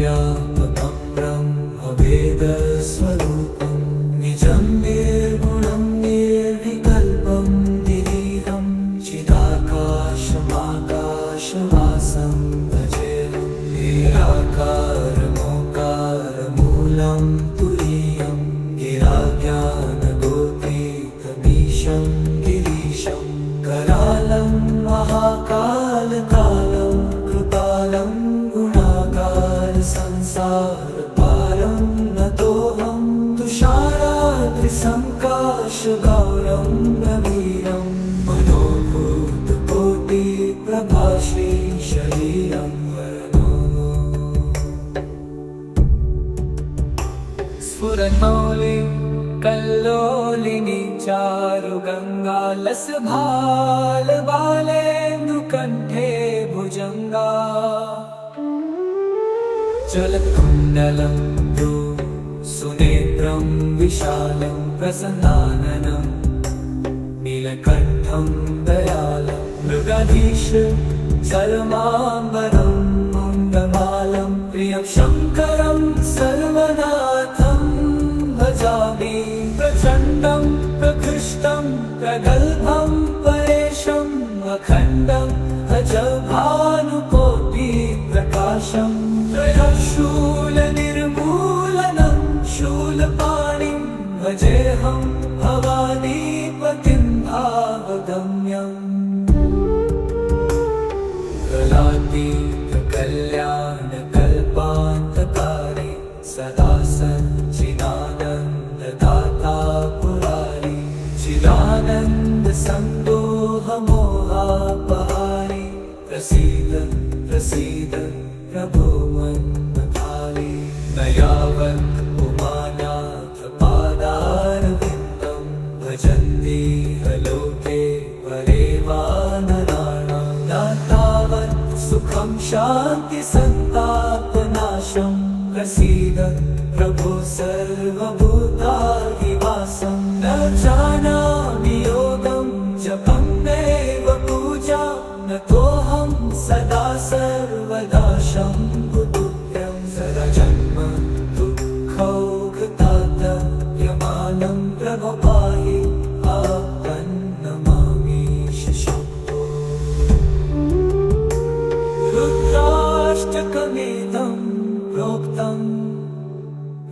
व्यापकं ब्रह्मवेदस्वरूपं निजं निर्गुणं निर्विकल्पं निरीहं चिदाकाशमाकाशवासं भजेऽहं निराकारमोकारमूलं तुरीयं गिराज्ञानगोतीतमीशं गिरीशं करालं महाकालकालं कृपालं संसारपारं नतोऽहं तुषाराद्रिसङ्काशगौरं गभीरं मनोभूतकोटिप्रभाश्री शरीरं वरनो स्फुरन्मौलिं कल्लोलिनी चारुगङ्गालसभालबालेन्दुकण्ठे भुजङ्गा जलकुण्डलं तु सुनेत्रं विशालं प्रसन्नाननं नीलकण्ठं दयालं मृगाधीश चरमाम्बरं मुण्डमालं प्रियं शङ्करं सर्वनाथं भजामि प्रचण्डं प्रकृष्टं प्रगल्भं परेशम् अखण्डम् अजभानुकोटिप्रकाशम् शूलनिर्मूलनं शूलपाणिं भजेऽहं भवानीपतिं भावगम्यम् कलातीतकल्याणकल्पान्तकारी सदा सच्चिदानन्ददाता पुरारी चिदानन्दसन्दोहमोहापहारी प्रसीद प्रसीद प्रभो मन्मथाली दयावन् उमानाथपादारविन्दं भजन्ति लोके परे वा नराणां न तावत् सुखं शान्तिसन्तापनाशं प्रसीद प्रभो सर्वभूताधिवासं न जानामि योगं जपं नैव पूजा नतोऽहं सदा सर्वदा शम्भुतुभ्यं सदा जन्म दुःखौघतातप्यमानं प्रभो पाहि आपन्नमामि शम्भो रुद्राष्टकमिदं प्रोक्तं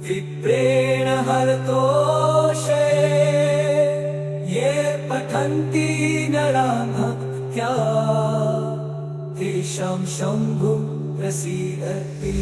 विप्रेण हरतोषे ये पठन्ति नरा भक्त्या तेषां शम्भु प्रसीदति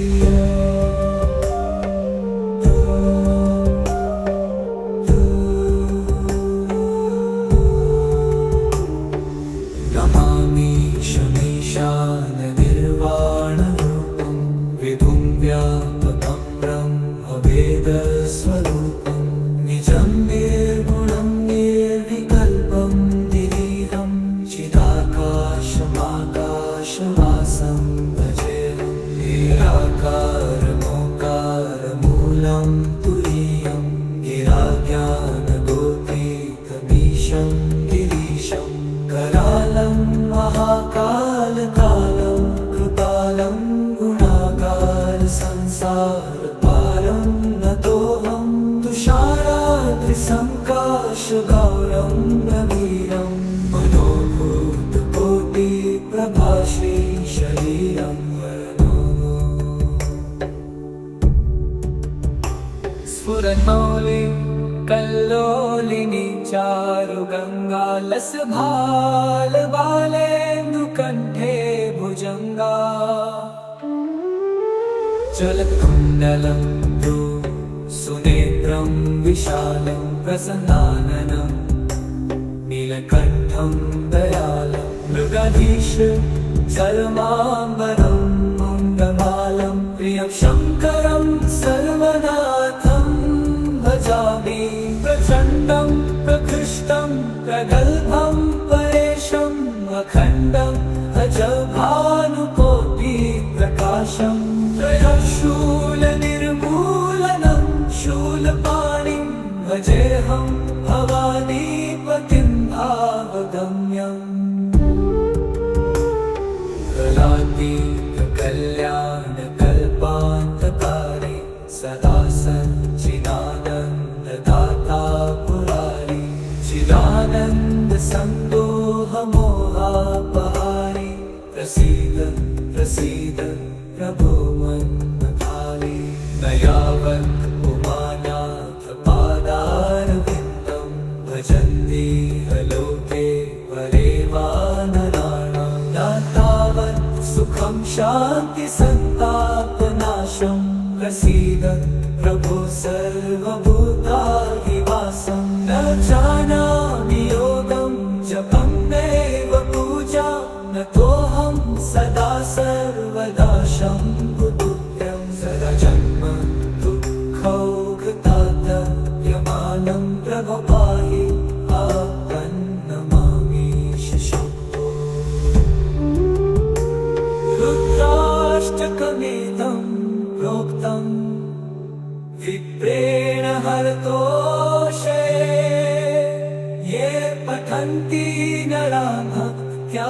नमामि शमीशाननिर्वाणरूपं विधुं व्यापकं ब्रह्मवेदस्वरूपं निजं निर्गुणं निर्विकल्पं निरीहं चिदाकाशमाकाशवासं भजेऽहं निराकारमोकारमूलं तुरीयं गिराज्ञानगोतीतमीशं गिरीशं करालं महाकालकालं कृपालं गुणाकारसंसारपारं नतोऽहं तुषाराद्रिसङ्काशगौरं गभीरं मनोभूतकोटिप्रभाश्री शरीरं वरनो स्फुरन्मौलिं कल्लोलिनी चारुगङ्गालसभालबालेन्दुकण्ठे भुजङ्गा जलकुण्डलं तु सुनेत्रं विशालं प्रसन्नाननं नीलकण्ठं दयालं मृगाधीश चरमाम्बरं मुण्डमालं प्रियं शङ्करं सर्वनाथं भजामि प्रचण्डं प्रकृष्टं प्रगल्भं परेशम् अखण्डम् अजभानुकोटिप्रकाशम् शूलनिर्मूलनं शूलपाणिं भजेऽहं भवानीपतिं भावगम्यम् कलातीतकल्याणकल्पान्त प्रकाशं प्रसीद प्रभो सर्वभूताधिवासं न जानामि योगं जपं नैव पूजा नतोऽहं सदा सर्वदा शम्भुतुभ्यं सदा जन्म दुःखौघतातप्यमानं प्रभो पाहि नमामीश शम्भो रुद्राष्टकमेतं प्रोक्तं विप्रेण हरतोषे ये पठन्ति नराः भक्त्या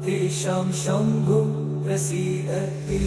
तेषां शम्भुः प्रसीदति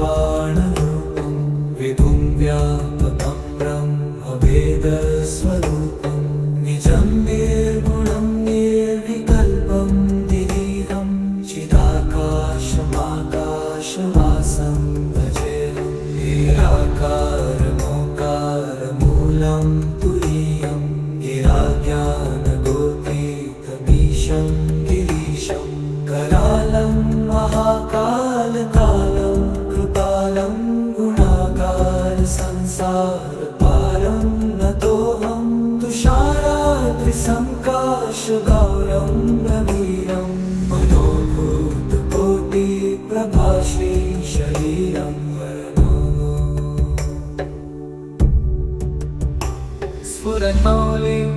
निर्वाणरूपं विभुं व्यापकं ब्रह्मभेदस्वरूपं निजं निर्गुणं निर्विकल्पं निरीहं चिदाकाशमाकाशवासं भजेऽहं निराकारमोकारमूलं तुरीयं गिराज्ञानगोतीतमीशं गिरीशं करालं महाकालकालं कृपालं गुणागार संसारपारं नतोऽहं तुषाराद्रिसङ्काशगौरं गभीरं मनोभूतकोटिप्रभाश्री शरीरं स्फुरन्मौलिं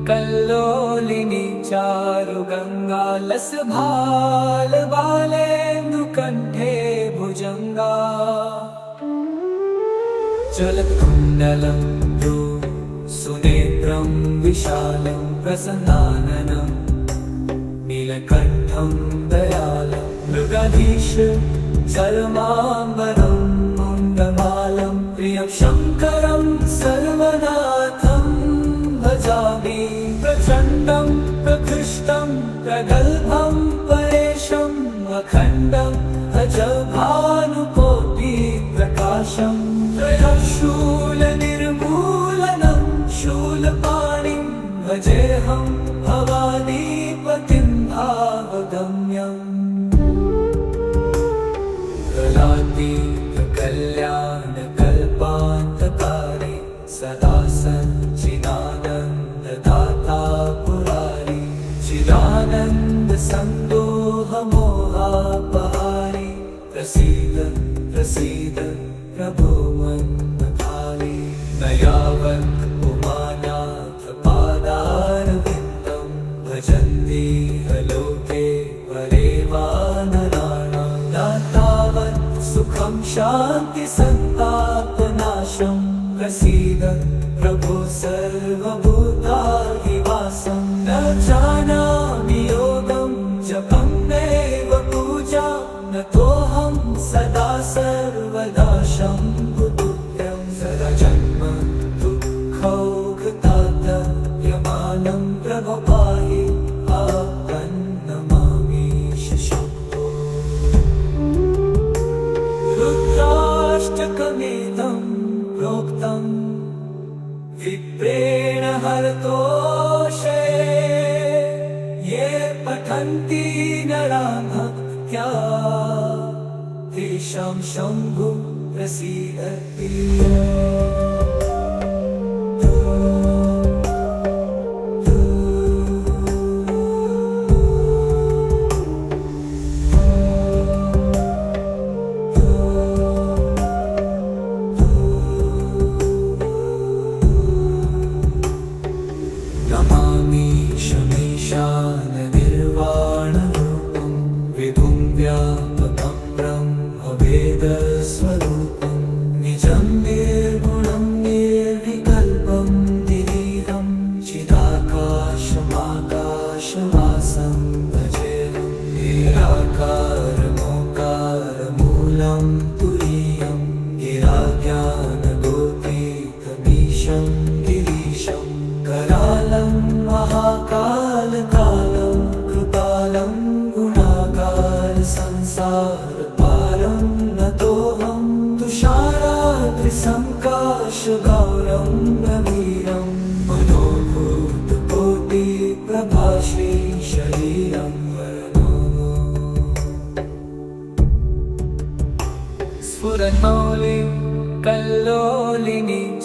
कल्लोलिनी चारुगङ्गालसभालबालेन्दुकण्ठे भुजङ्गा जलकुण्डलं सुनेत्रं विशालं प्रसन्नाननं नीलकण्ठं दयालं मृगधीश चरमाम्बरं मुण्डमालं प्रियं शङ्करं सर्वनाथं भजामि प्रचण्डं प्रकृष्टं प्रगल्भं परेशम् अखण्डम् अजभानुकोटिप्रकाशं त्रयशूलनिर्मूलनं शूलपाणिं भजेऽहं भवानीपतिं भावगम्यम् कलातीतकल्याणकल्पान्तकारी सदा सच्चिदानन्ददाता पुरारी चिदानन्दसन्दोहमोहापहारी प्रसीद प्रसीद प्रभो मन्मथारी न यावत् उमानाथ पादारविन्दं भजन्ति लोके परे वा नराणां न तावत् सुखं शान्ति सन्तापनाशं प्रसीद प्रभो सर्वभूताधिवासं न जानामि योगं जपं नैव पूजा नतोऽहं सदा सर्वदा शम्भुतुभ्यं सदा जन्म दुःखौघतातप्यमानं प्रभो पाहि नमामीश शम्भो रुद्राष्टकमेतं प्रोक्तं विप्रेण हरतोषे ये पठन्ति नराः भक्त्या तेषां शम्भुः प्रसीदति निर्वाणरूपं विभुं व्यापकं ब्रह्मभेदस्वरूपं निजं निर्गुणं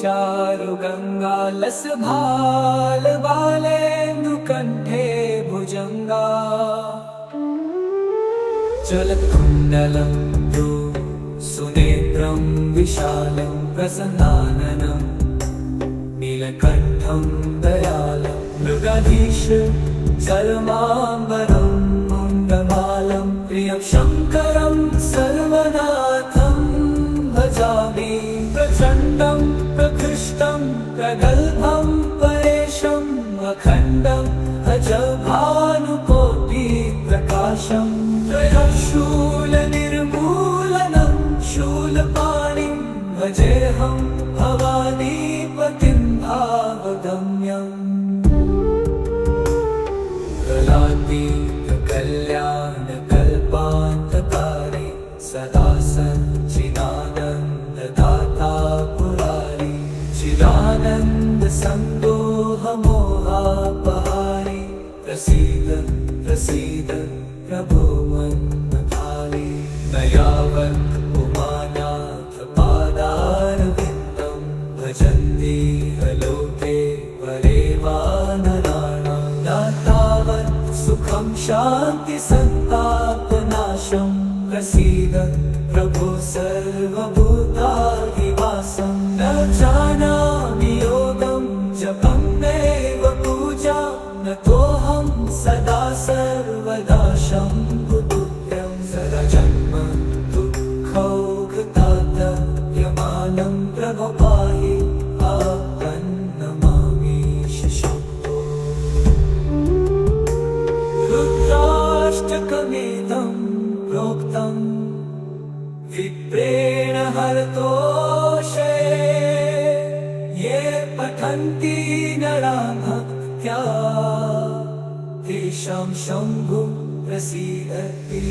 चारु गङ्गालसभाल बालेन्दुकण्ठे भुजङ्गा चलत्कुण्डलं तु सुनेत्रं विशालं प्रसन्नाननं नीलकण्ठं दयालं मृगाधीश चर्माम्बरं मुण्डमालं प्रियं शङ्करं सर्वनाथं भजामि प्रचण्डं प्रकृष्टं प्रगल्भं परेशम् अखण्डम् अजभानुकोटिप्रकाशं त्रयशूलनिर्मूलनं शूलपाणिं भजेऽहं भवानीपतिं भावगम्यम् कलातीतकल्याणकल्पान्तकारी सदा सच्चिदानन्ददाता पुरारी चिदानन्दसन्दोहमोहापहारी प्रसीद प्रसीद प्रभो मन्मथारी न यावत् उमानाथपादारविन्दं भजन्ति लोके परे वा नराणां न तावत् सुखं शान्ति सन्तापनाशं प्रसीद प्रभो सर्वभूताधिवासं न जानामि योगं जपं नैव पूजा नतोऽहं सदा सर्वदा शम्भुतुभ्यं सदा जन्म दुःखौघतातयमानं प्रभो पाहि नमामि शम्भो रुद्राष्टकमिदं प्रोक्तम् विप्रेण हरतोषे ये पठन्ति नराः भक्त्या तेषां शम्भुः प्रसीदति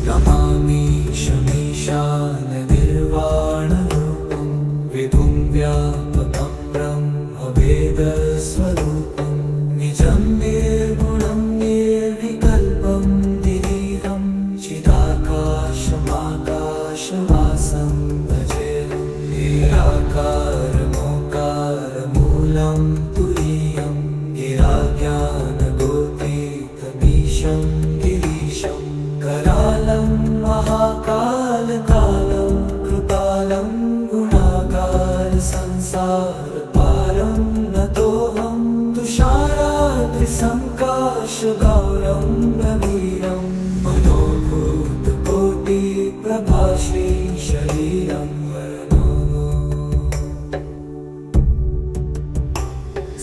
नमामि शमीशाननिर्वाणरूपं विधुं व्यापकं ब्रह्मवेदस्वरूपं निजं निर्गुणं निर्विकल्पं निरीहं चिदाकाशमाकाशवासं भजेऽहं निराकारमोकारमूलं तुरीयं गिराज्ञानगोतीतमीशं गिरीशं करालं महाकालकालं कृपालं गुणाकार संसारपारं नतोऽहं तुषाराद्रिसङ्काशगौरं रवीरं मनोभूतकोटिप्रभाश्री शरीरं वरनो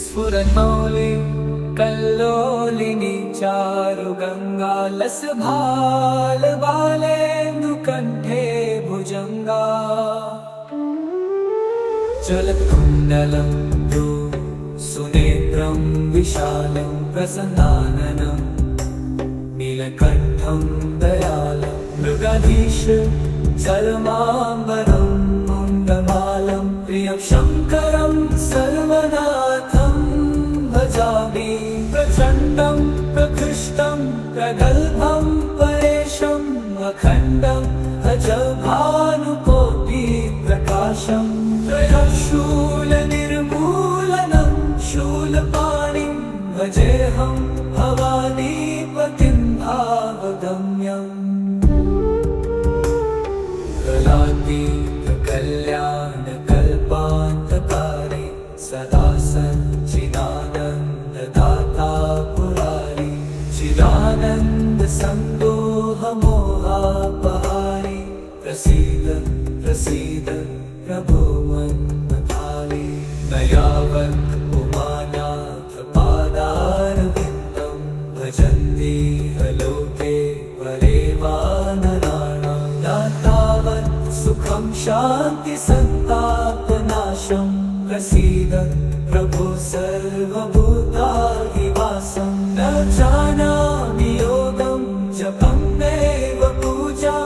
स्फुरन्मौलिं कल्लोलिनी चारु गङ्गालसभाल बालेन्दुकण्ठे भुजङ्गा चलत्कुण्डलं तु सुनेत्रं विशालं प्रसन्नाननं नीलकण्ठं दयालं मृगाधीश चर्माम्बरं मुण्डमालं प्रियं शङ्करं सर्वनाथं भजामि प्रचण्डं प्रकृष्टं प्रगल्भं परेशम् अखण्डम् अजभानुकोटिप्रकाशं त्रयशूलनिर्मूलनं शूलपाणिं भजेऽहं भवानीपतिं भावगम्यम् कलातीतकल्याणकल्पान्तकारी सदा सच्चिदानन्ददाता पुरारी चिदानन्दसन्दोहमोहापहारी प्रसीद प्रसीद प्रभो मन्मथारी न यावत् उमानाथपादारविन्दं भजन्ति लोके परे वा नराणां न तावत् सुखं शान्ति सन्तापनाशं प्रसीद प्रभो सर्वभूताधिवासं न जानामि योगं जपं नैव पूजा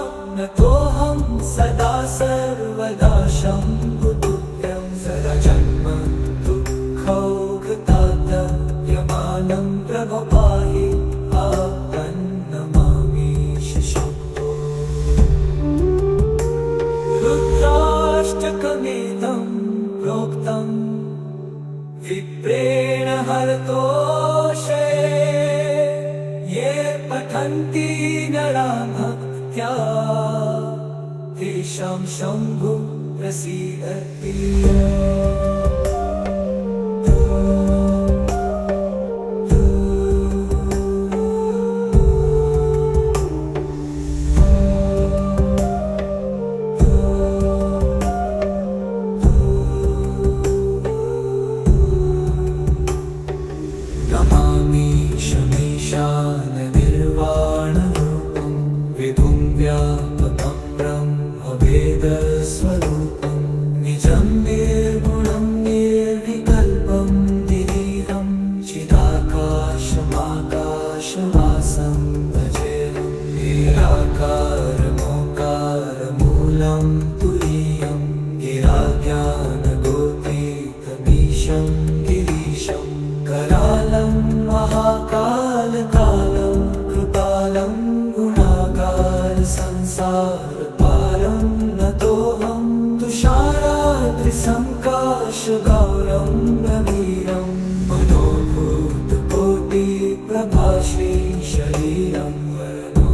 नतोऽहं सदा सर्वदा शम्भुतुभ्यं सदा जन्म दुःखौघतातयमानं प्रभो पाहि नमामीश शम्भो। रुद्राष्टकमेतं प्रोक्तं विप्रेण हरतोषे ये पठन्ति नरा भक्त्या तेषां शम्भुः प्रसीदति। निर्वाणरूपं विधुं व्यापकं ब्रह्मवेदस्वरूपं निजं निर्गुणं निर्विकल्पं निरीहं चिदाकाशमाकाशवासं भजेऽहं। निराकारमोकारमूलं तुरीयं गिराज्ञानगोतीतमीशं गिरीशं करालं महाकालकालं कृपालं गुणागार संसारपारं नतोऽहं तुषाराद्रिसङ्काशगौरं गभीरं मनोभूतकोटिप्रभाश्री शरीरं वरनो।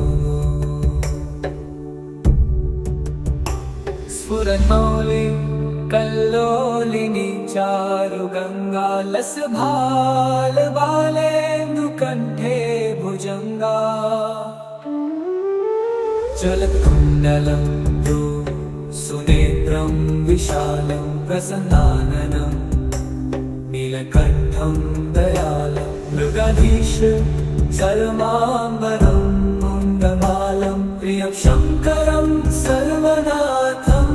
स्फुरन्मौलि कल्लोलिनी चारुगङ्गा लसभालबालेन्दुकण्ठे भुजङ्गा जलकुण्डलं तु सुनेत्रं विशालं प्रसन्नाननं नीलकण्ठं दयालं मृगाधीश चर्माम्बरं मुण्डमालं प्रियं शङ्करं सर्वनाथं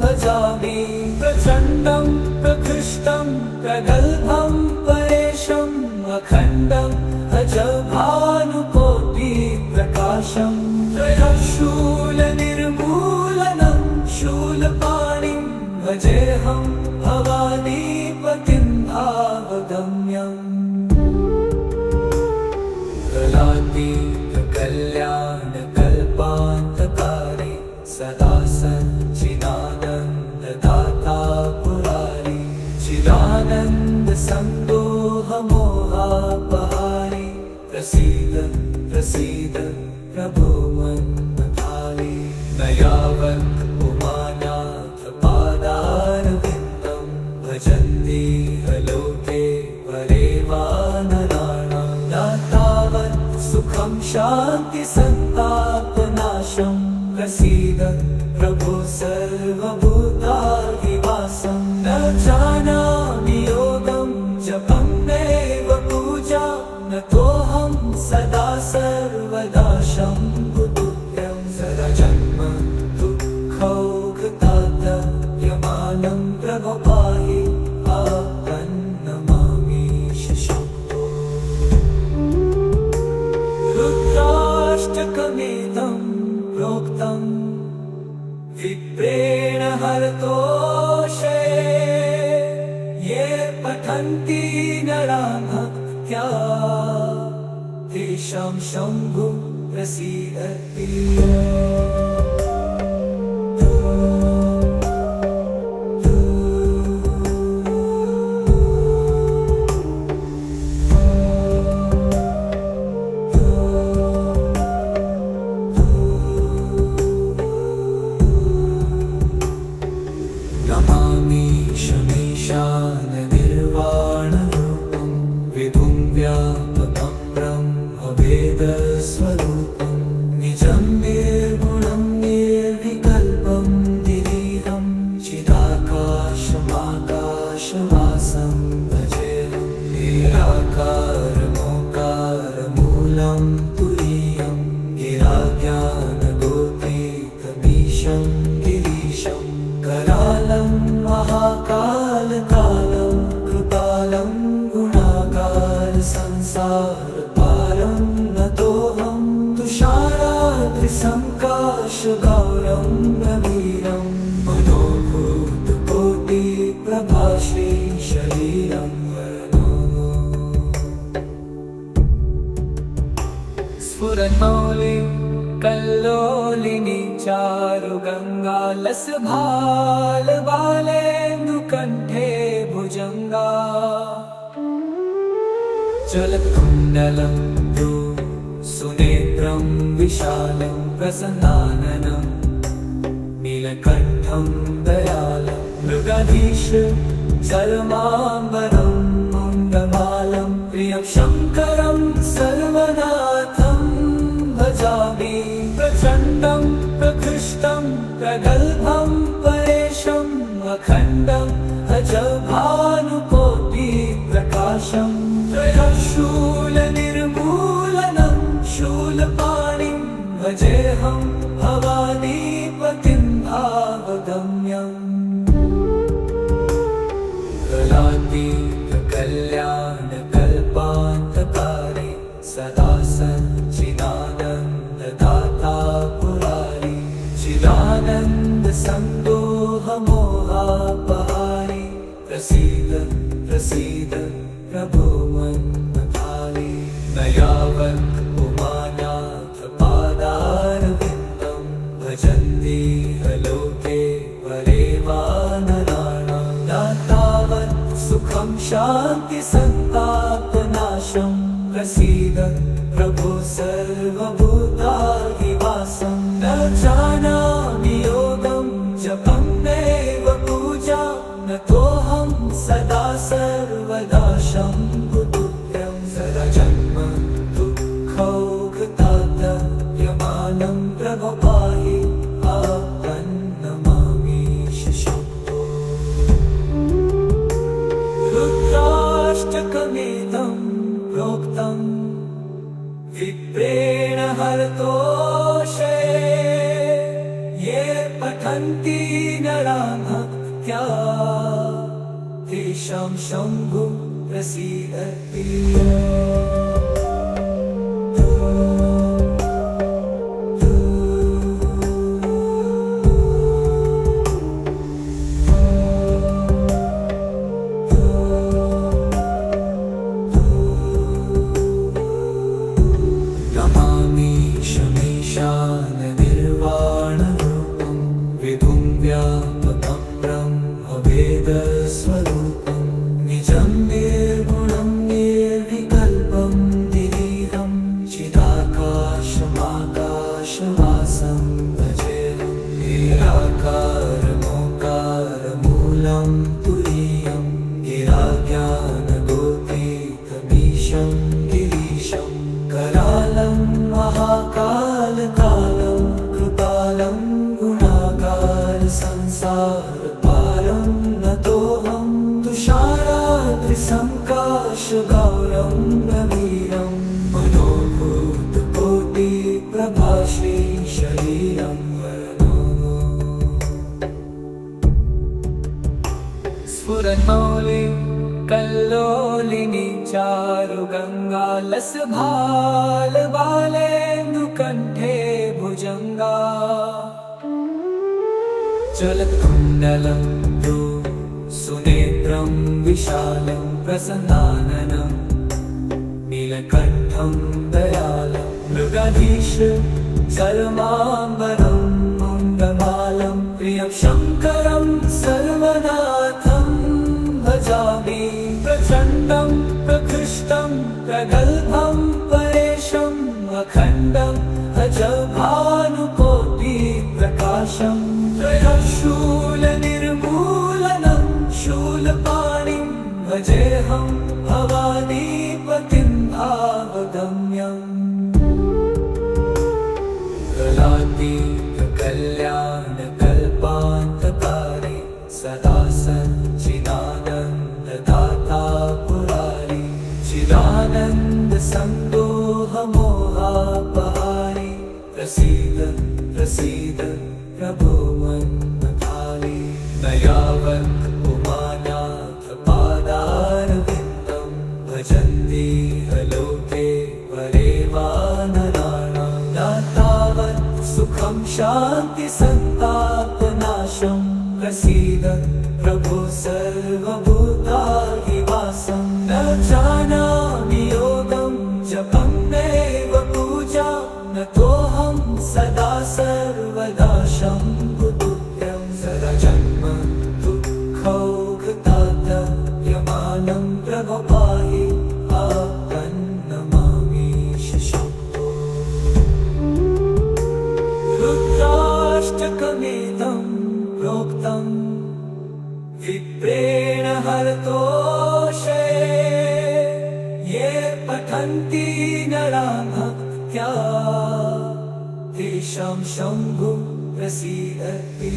भजामि। प्रचण्डं प्रकृष्टं प्रगल्भं परेशम् अखण्डम् अजभानुकोटिप्रकाशं त्रयशूलनिर्मूलनं शूलपाणिं भजेऽहं भवानीपतिं भावगम्यम्। कलातीतकल्याणकल्पान्तकारी सदा सच्चिदानन्ददाता पुरारी चिदानन्द सन्दोहमोहापहारी प्रसीद प्रसीद प्रभो मन्मथारी। न यावत् उमानाथ पादारविन्दं भजन्ति लोके परे वा नराणां न तावत् सुखं शान्ति सन्तापनाशं प्रसीद प्रभो सर्वभूताधिवासं। न जानामि योगं जपं नैव पूजा नतोऽहं सदा सर्वदा शम्भुतुभ्यं सदा जन्म दुःखौघतातयमानं प्रभो पाहि नमामीश शम्भो। रुद्राष्टकमेतं प्रोक्तं विप्रेण हरतोषे ये पठन्ति नरा भक्त्या तेषां शम्भुः प्रसीदति। निर्वाणरूपं विधुं व्यापकं ब्रह्मवेदस्वरूपं निजं निर्गुणं निर्विकल्पं निरीहं चिदाकाशमाकाशवासं भजेऽहं। निराकारमोकारमूलं तुरीयं गिराज्ञानगोतीतमीशं गिरीशं करालं महाकालकालं कृपालं गुणागार संसारपारं नतोऽहं तुषाराद्रिसङ्काशगौरं प्रभाश्री शरीरं वरनो स्फुरन्मौलिं कल्लोलिनी चारुगङ्गा लसभालबालेन्दुकण्ठे भुजङ्गा चलत्कुण्डलं सुनेत्रं विशालं प्रसन्नाननं नीलकण्ठं दयालं मृगधीश चरमाम्बरं मुण्डमालं प्रियं शङ्करं सर्वनाथं भजामि प्रचण्डं प्रकृष्टं प्रगल्भं परेशम् अखण्डम् अजभानुकोटिप्रकाशं त्रयशूलनिर्मूलनं शूलपाणिं भजेऽहं भवानीपतिं भावगम्यम् कलातीतकल्याणकल्पान्तकारी सदा सच्चिदानन्ददाता पुरारी चिदानन्दसन्दोहमोहापहारी प्रसीद प्रसीद प्रभो मन्मथाली न यावत् उमानाथ पादारविन्दं भजन्ति लोके परे वा नराणां न तावत् सुखं शान्ति सन्तापनाशं प्रसीद प्रभो सर्वभूताधिवासं न जानामि योगं जपं नैव पूजा नतोऽहं सदा सर्वदा शम्भुतुभ्यं सदा जन्म दुःखौघतातप्यमानं प्रभो पाहि आपन्नमामीश शम्भो रुद्राष्टकमिदं प्रोक्तं विप्रेण हरतोषे ये पठन्ति नरा भक्त्या तेषां शम्भुः प्रसीदति नमामि शमीशाननिर्वाणरूपं विभुं व्यापकं ब्रह्मवेदस्वरूपं निजं निर्गुणं निर्विकल्पं निरीहं चिदाकाशमाकाशवासं भजेऽहं निराकारमोकारमूलं तुरीयं गिराज्ञानगोतीतमीशं गिरीशं करालं महाकालकालं कृपालं गुणागार संसारपारं नतोऽहं तुषाराद्रिसङ्काशगौरं रवीरं मनोभूतकोटिप्रभाश्री शरीरं वरनो स्फुरन्मौलिं कल्लोलिनी चारुगङ्गा लसभालबालेन्दुकण्ठे भुजङ्गा चलत्कुण्डलं सुनेत्रं विशालं प्रसन्नाननं नीलकण्ठं दयालं मृगधीश चरमाम्बरं मुण्डमालं प्रियं शङ्करं सर्वनाथं भजामि प्रचण्डं प्रकृष्टं प्रगल्भं परेशम् अखण्डम् अजभानुकोटिप्रकाशं त्रयशूलनिर्मूलनं शूलपाणिं भजेऽहं भवानीपतिं भावगम्यम् कलातीतकल्याणकल्पान्तकारी सदा सच्चिदानन्ददाता पुरारी चिदानन्दसन्दोहमोहापहारी प्रसीद प्रसीद प्रभो मन्मथाली न यावत् उमानाथ पादारविन्दं भजन्ति लोके परे वा नराणां न तावत् सुखं शान्ति सन्तापनाशं प्रसीद प्रभु सर्वभूताधिवासं न जानामि योगं जपं नैव पूजा न तोऽहं सदा सर्वदा शम्भुतुभ्यं सदा जन्म दुःखौघतातप्यमानं प्रभो पाहि आपन्नमामीश शम्भो रुद्राष्टकमेतं प्रोक्तं विप्रेण हरतोषे ये पठन्ति नरा भक्त्या तेषां शम्भुः प्रसीदति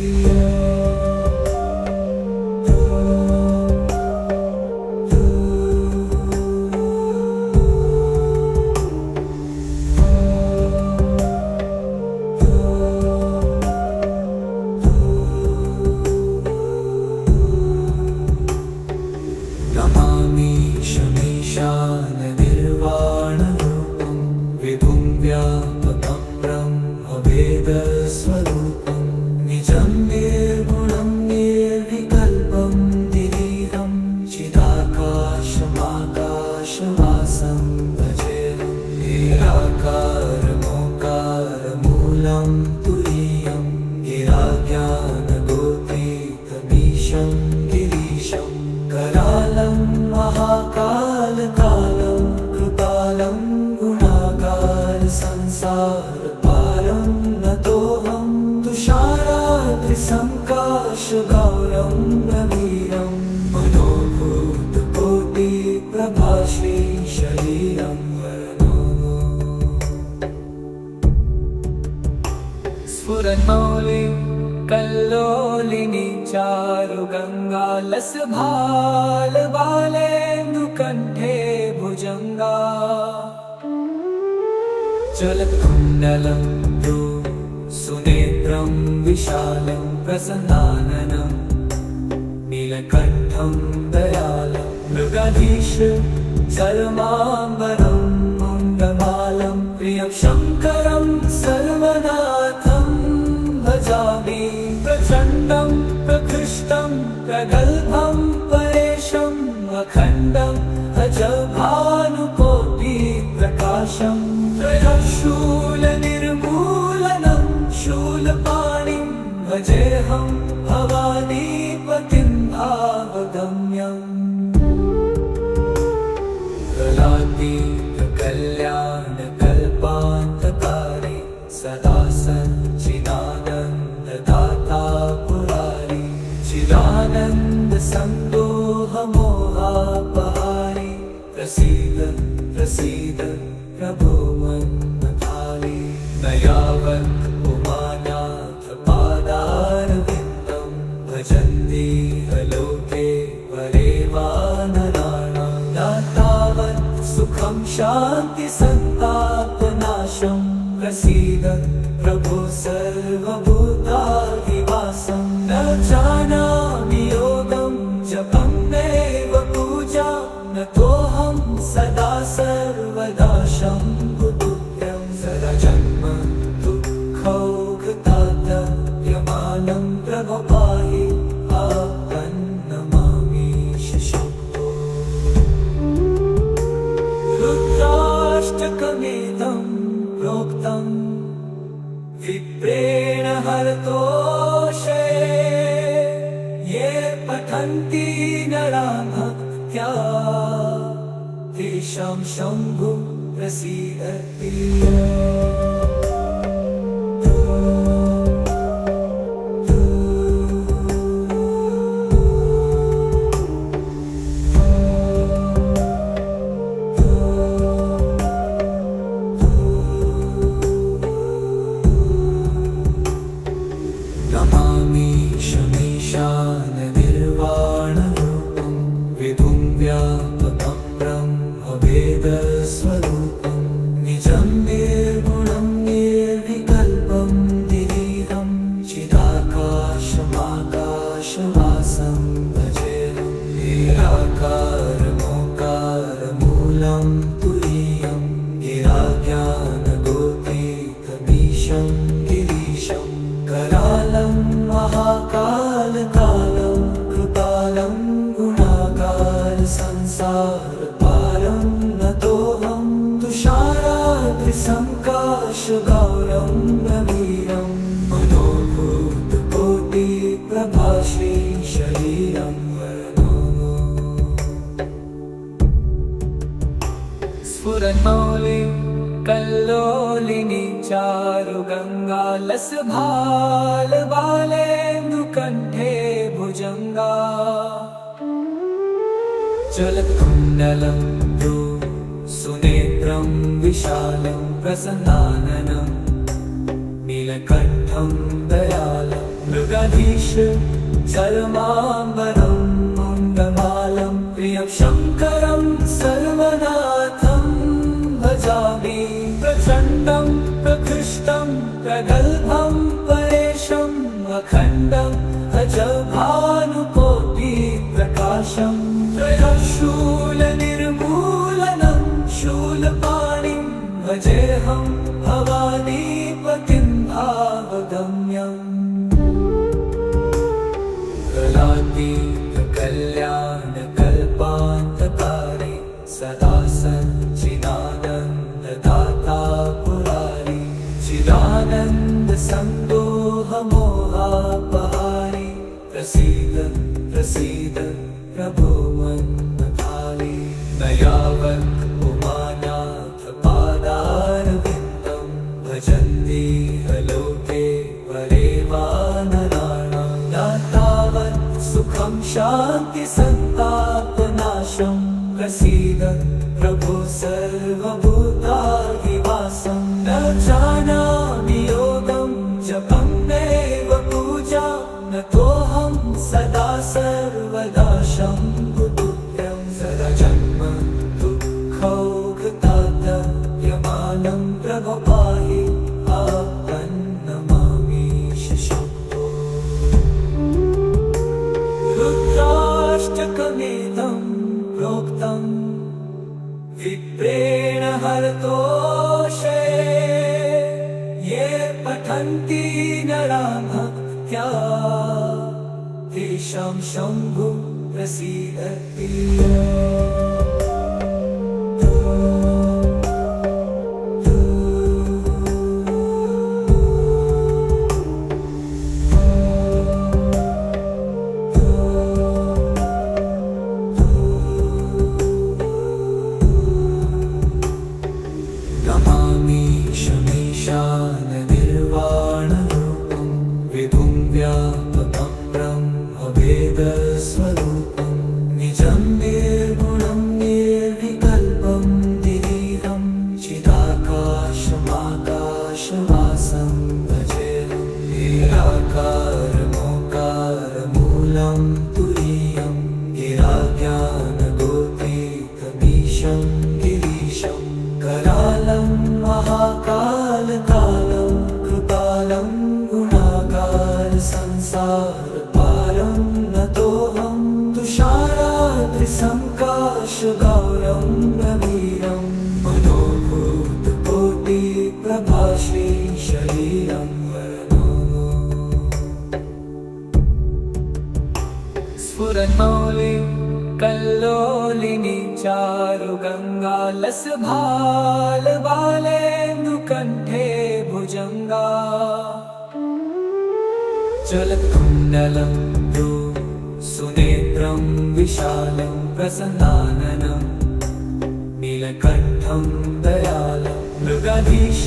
नमामि शमीशाननिर्वाणरूपं विभुं व्यापकं ब्रह्मवेदस्वरूपं निजं निर्गुणं निर्विकल्पं निरीहं चिदाकाशमाकाशवासं भजेऽहं निराकारमोकारमूलं तुरीयं गिराज्ञानगोतीतमीशं गिरीशं करालं महाकालकालं कृपालं गुणागार संसारपारं नतोऽहं तुषाराद्रिसङ्काशगौरं नवीरं मनोभूतकोटिप्रभाश्री शरीरं वरनो स्फुरन्मौलिं कल्लोलिनी चारुगङ्गालसभालबालेन्दुकण्ठे भुजङ्गा जलकुण्डलं सुनेत्रं विशालं प्रसन्नाननं नीलकण्ठं दयालं मृगधीश चर्माम्बरं मुण्डमालं प्रियं शङ्करं सर्वनाथं भजामि प्रचण्डं प्रकृष्टं प्रगल्भं परेशम् अखण्डम् अजभानुकोटिप्रकाशं त्रयशूलनिर्मूलनं शूलपाणिं भजेऽहं भवानीपतिं भावगम्यम् कलातीतकल्याणकल्पान्तकारी सदा सच्चिदानन्ददाता पुरारी चिदानन्दसन्दोहमोहापहारी प्रसीद प्रसीद प्रभो मन्मथारी न यावत् उमानाथ पादारविन्दं भजन्ति लोके वरे वा नराणां न तावत् सुखं शान्ति सन्तापनाशं प्रसीद प्रभो सर्वभूताधिवासं न जानामि योगं जपं नैव पूजा न तोऽहं सदा सर्वदा शम्भुतुभ्यं सदा जन्म दुःखौघतातप्यमानं प्रभो पाहि आपन्नमामीश शम्भो रुद्राष्टकमेतं प्रोक्तं विप्रेण हरतोषे ये पठन्ति नरा भक्त्या तेषां शम्भुः प्रसीदति नमामि शमीशाननिर्वाणरूपं विभुं व्यापकं ब्रह्मवेदस्वरूपं निजं निर्गुणं निर्विकल्पं निरीहं चिदाकाशमाकाशवासं भजेऽहं निराकारमोकारमूलं तुरीयं गिराज्ञानगोतीतमीशं गिरीशं करालं महाकालकालं कृपा संसार पारं नतोऽहं तुषाराद्रिसङ्काशगौरं गभीरं मनोभूतकोटिप्रभाश्री शरीरं स्फुरन्मौलिं कल्लोलिनी चारुगङ्गालसभालबालेन्दुकण्ठे भुजङ्गा चलत्कुण्डलं तु सुनेत्रं विशालं प्रसन्नाननं नीलकण्ठं दयालं मृगधीश चरमाम्बरं मुण्डमालं प्रियं शङ्करं सर्वनाथं भजामि प्रचण्डं प्रकृष्टं प्रगल्भं परेशम् अखण्डम् अजभानुकोटिप्रकाशं त्रयशूलनिर्मूलनं शूलपाणिं भजेऽहं भवानीपतिं भावगम्यम् कलातीतकल्याणकल्पान्तकारी सदा सच्चिदानन्ददाता पुरारी चिदानन्दसन्दोहमोहापहारी प्रसीद प्रसीद प्रभो मन्मथाली न यावत् उमानाथ पादारविन्दं भजन्ति लोके वरे वा नराणां न तावत् सुखं शान्ति सन्तापनाशं प्रसीद प्रभो सर्वभूताधिवासं न जानामि योगं जपं नैव पूजा नतोऽहं सदा सर्वदा शम्भुतुभ्यं सदा जन्म दुःखौघतातप्यमानं प्रभो पाहि आपन्नमामि शशुभो रुद्राष्टकमेतं प्रोक्तं विप्रेण हरतोषे ये पठन्ति नरा भक्त्या तेषां शम्भु प्रसीदति नमामि शमीशाननिर्वाणरूपं विभुं व्यापकं ब्रह्मभेदस्वरूपं निजं निर्गुणं निर्विकल्पं निरीहं चिदाकाशमाकाशवासं भजेऽहं निराकारमोकारमूलं तुरीयं गिराज्ञानगोपीतमीशं गिरीशं करालं महाकालकालं कृपालं गुणागार संसारपारं नतोऽहं तुषाराद्रिसङ्काशगौरं गभीरं मनोभूतकोटिप्रभाश्री शरीरं स्फुरन्मौलिं कल्लोलिनी चारुगङ्गालसभालबालेन्दुकण्ठे भुजङ्गा चलत्कुण्डलं तु सुनेत्रं विशालं प्रसन्नाननं नीलकण्ठं दयालं मृगधीश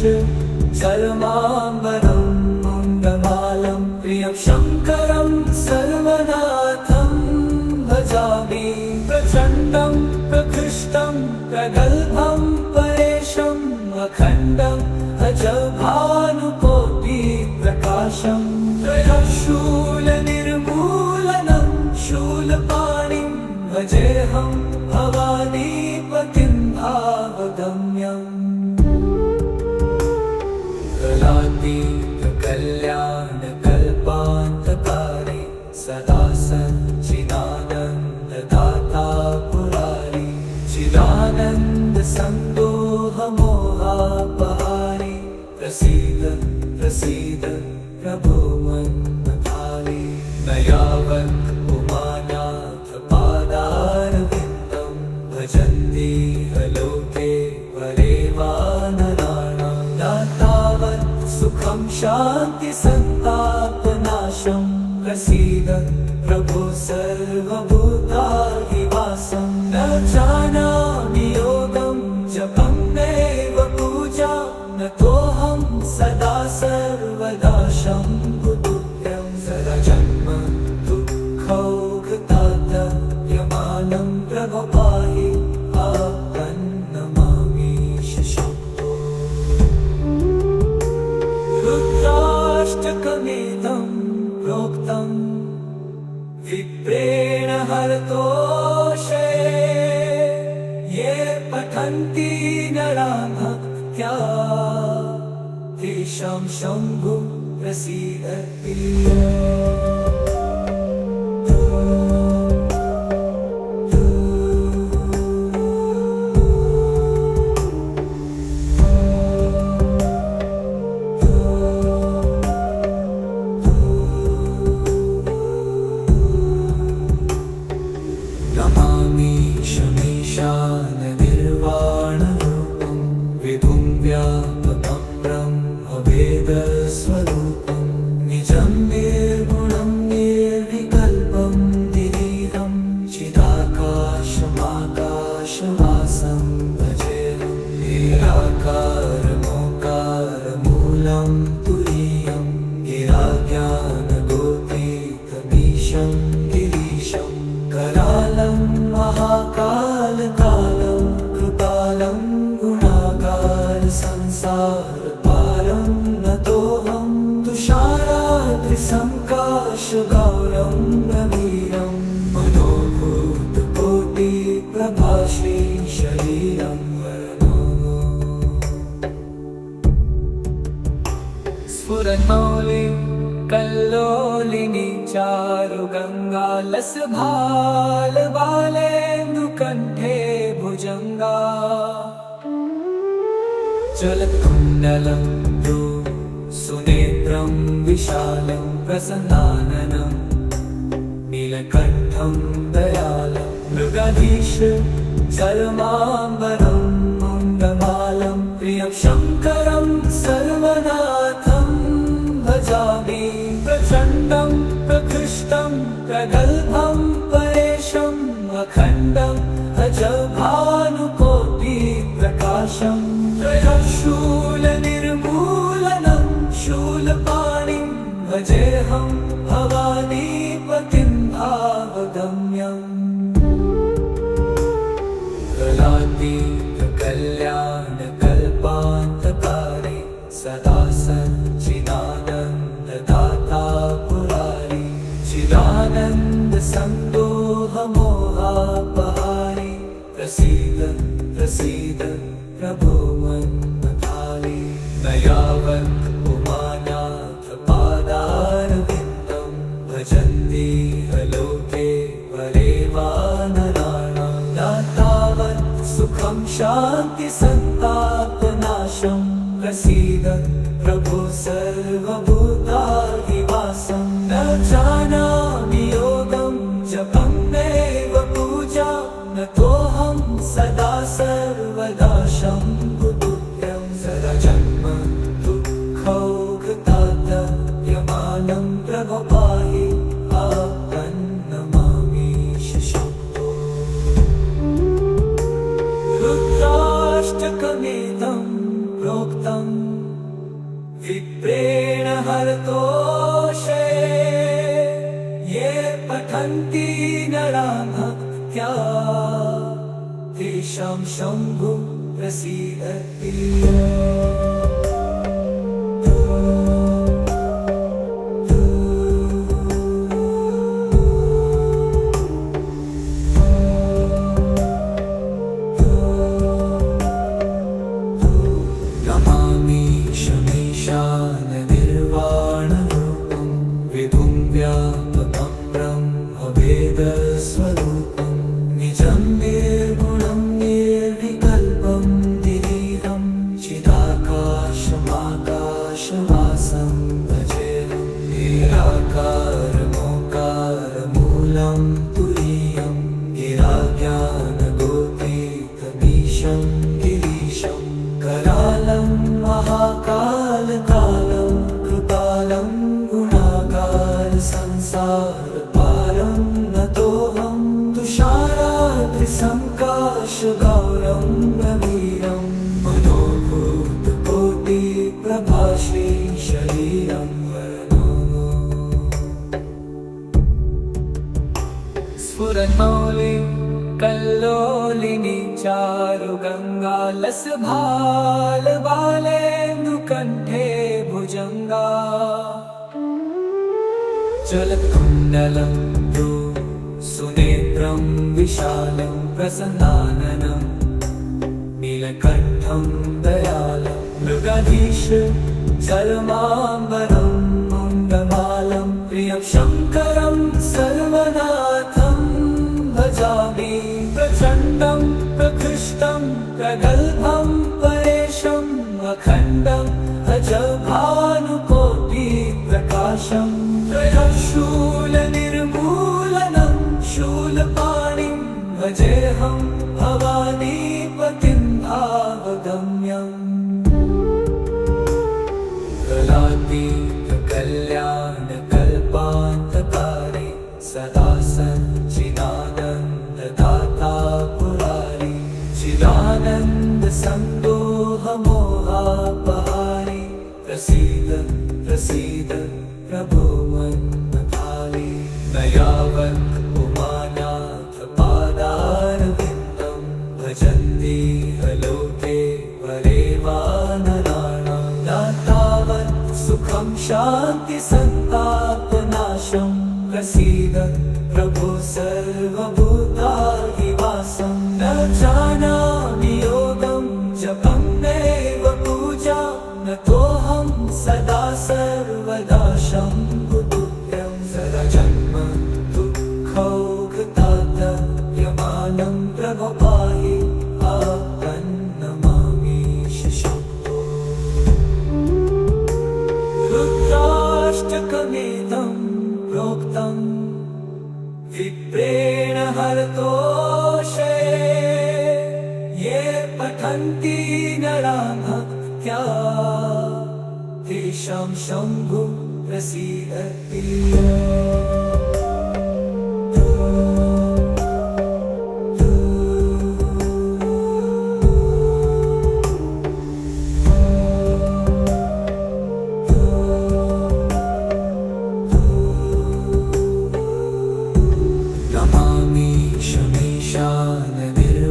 चरमाम्बरं मुण्डमालं प्रियं शङ्करं सर्वनाथं भजामि प्रचण्डं प्रकृष्टं प्रगल्भं परेशम् अखण्डम् अजभानुकोटिप्रकाशं त्रयशूलनिर्मूलनं शूलपाणिं भजेऽहं भवानीपतिं भावगम्यम् कलातीतकल्याणकल्पान्तकारी सदा सच्चिदानन्ददाता पुरारी चिदानन्दसन्दोहमोहापहारी प्रसीद प्रसीद प्रभो मन्मथाली न यावत् उमानाथ पादारविन्दं शान्ति सन्तापनाशं प्रसीद प्रभो सर्वभूताधिवासं न जानामि योगं जपं नैव पूजा न तोऽहं सदा सर्वदा शम्भुतुभ्यं सदा जन्म दुःखौघतातयमानं प्रभो पाहि नमामीश शम्भो रुद्राष्टकमिदं प्रोक्तं विप्रेण हरतोषे ये पठन्ति नरा भक्त्या तेषां शम्भु प्रसीदति निर्वाणरूपं विधुं व्यापकं ब्रह्मवेदस्वरूपं निजं निर्गुणं निर्विकल्पं निरीहं चिदाकाशमाकाशवासं भजेऽहं निराकारमोकारमूलं तुरीयं गिराज्ञानगोपीतमीशं गिरीशं करालं महाकालकालं कृपालं गुणागार संसारपारं नतोऽहं तुषाराद्रिसङ्काशगौरं गभीरं मनोभूतकोटिप्रभाश्री शरीरं वरनो स्फुरन्मौलिं कल्लोलिनी चारुगङ्गालसभालबालेन्दुकण्ठे भुजङ्गा जलकुण्डलं तु सुनेत्रं विशालं प्रसन्नाननं नीलकण्ठं दयालं मृगधीश चर्माम्बरं मुण्डमालं प्रियं शङ्करं सर्वनाथं भजामि प्रचण्डं प्रकृष्टं प्रगल्भं परेशम् अखण्डम् अजभानुकोटिप्रकाशं त्रयशूलनिर्मूलनं शूलपाणिं भजेऽहं भवानीपतिं भावगम्यम् कलातीतकल्याणकल्पान्तकारि सदा सच्चिदानन्ददाता पुरारि चिदानन्दसन्दोहमोहापहारि प्रसीद प्रसीद प्रभो मन्मथारि न यावत् उमानाथपादारविन्दं भजन्ति लोके परे वा नराणां न तावत् सुखं शान्ति सन्तापनाशं प्रसीद प्रभो सर्वभूताधिवासं न जानामि योगं जपं नैव पूजा न तोऽहं सदा सर्वदा शम्भुतुभ्यं सदा जन्म दुःखौघतातयमानं प्रभो पाहि नमामीश शम्भो रुद्राष्टकमिदं प्रोक्तं विप्रेण हरतोषे ये पठन्ति नरा भक्त्या तेषां शम्भु प्रसीदति निर्वाणरूपं विधुं व्यापकं ब्रह्मवेदस्वरूपं निजं निर्गुणं निर्विकल्पं निरीहं चिदाकाशमाकाशवासं भजेऽहं निराकारमोकारमूलं तुरीयं गिराज्ञानगोपीतमीशं गिरीशं करालं महाकालकालं त्रिसङ्काशगौरं गभीरं मनोभूतकोटिप्रभाश्री शरीरं स्फुरन्मौलिं कल्लोलिनी चारुगङ्गालसभालबालेन्दुकण्ठे भुजङ्गा चलत्कुण्डलं तु सुनेत्रं विशालं प्रसन्नाननं नीलकण्ठं दयालं मृगाधीश चर्माम्बरं मुण्डमालं प्रियं शङ्करं सर्वनाथं भजामि प्रचण्डं प्रकृष्टं प्रगल्भं परेशम् अखण्डम् अजभानुकोटिप्रकाशं त्रयशूलनिर्मूलनं शूलपाणिं भजेऽहं भवानीपतिं भावगम्यम् कलातीतकल्याणकल्पान्तकारि सदा सच्चिदानन्ददाता पुरारि चिदानन्दसन्दोहमोहापहारि प्रसीद प्रसीद प्रभो मन्मथारि न यावत् उमानाथपादारविन्दं भजन्ति लोके वरे वा नराणां न तावत् सुखं शान्तिसन्तापनाशं प्रसीद प्रभो सर्वभूताधिवासं न जानामि योगं जपं नैव पूजा नतोऽहं सदा सर्वदा शम्भुतुभ्यं सदा जन्म दुःखौघतातप्यमानं प्रभो पाहि आपन्नमामि शिशुभो रुद्राष्टकमिदं प्रोक्तं विप्रेण हरतोषे ये पठन्ति नरा भक्त्या तेषां शम्भु प्रसीदति